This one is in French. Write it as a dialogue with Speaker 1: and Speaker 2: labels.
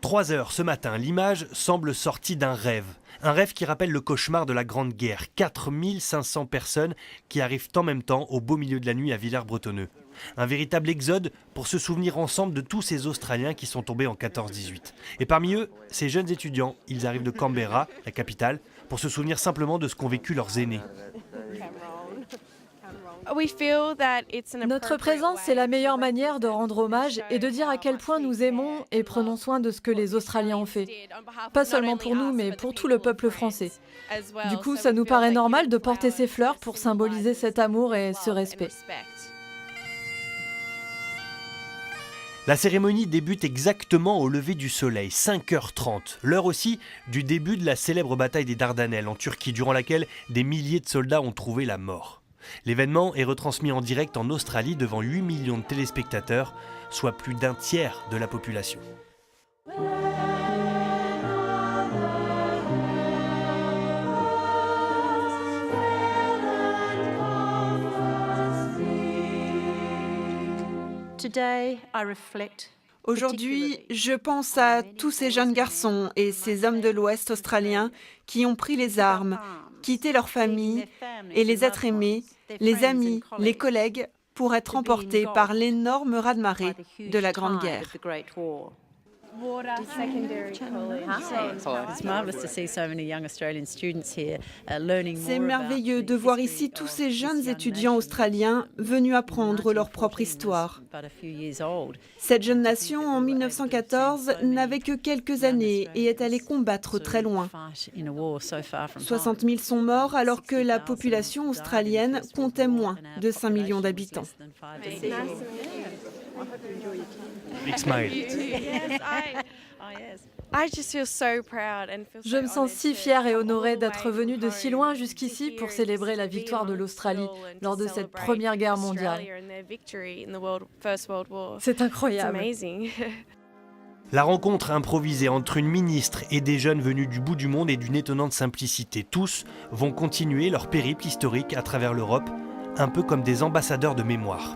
Speaker 1: 3 heures ce matin, l'image semble sortie d'un rêve. Un rêve qui rappelle le cauchemar de la Grande Guerre. 4500 personnes qui arrivent en même temps au beau milieu de la nuit à Villers-Bretonneux. Un véritable exode pour se souvenir ensemble de tous ces Australiens qui sont tombés en 14-18. Et parmi eux, ces jeunes étudiants, ils arrivent de Canberra, la capitale, pour se souvenir simplement de ce qu'ont vécu leurs aînés.
Speaker 2: Notre présence, c'est la meilleure manière de rendre hommage et de dire à quel point nous aimons et prenons soin de ce que les Australiens ont fait. Pas seulement pour nous, mais pour tout le peuple français. Du coup, ça nous paraît normal de porter ces fleurs pour symboliser cet amour et ce respect.
Speaker 1: La cérémonie débute exactement au lever du soleil, 5h30. L'heure aussi du début de la célèbre bataille des Dardanelles en Turquie, durant laquelle des milliers de soldats ont trouvé la mort. L'événement est retransmis en direct en Australie devant 8 millions de téléspectateurs, soit plus d'un tiers de la population.
Speaker 3: Aujourd'hui, je pense à tous ces jeunes garçons et ces hommes de l'Ouest australien qui ont pris les armes, quitté leur famille et les êtres aimés, les amis, les collègues, pour être emportés par l'énorme raz-de-marée de la Grande Guerre. C'est merveilleux de voir ici tous ces jeunes étudiants australiens venus apprendre leur propre histoire. Cette jeune nation, en 1914, n'avait que quelques années et est allée combattre très loin. 60 000 sont morts alors que la population australienne comptait moins de 5 millions d'habitants.
Speaker 1: Big smile.
Speaker 2: Je me sens si fière et honorée d'être venue de si loin jusqu'ici pour célébrer la victoire de l'Australie lors de cette Première Guerre mondiale. C'est incroyable.
Speaker 1: La rencontre improvisée entre une ministre et des jeunes venus du bout du monde est d'une étonnante simplicité. Tous vont continuer leur périple historique à travers l'Europe, un peu comme des ambassadeurs de mémoire.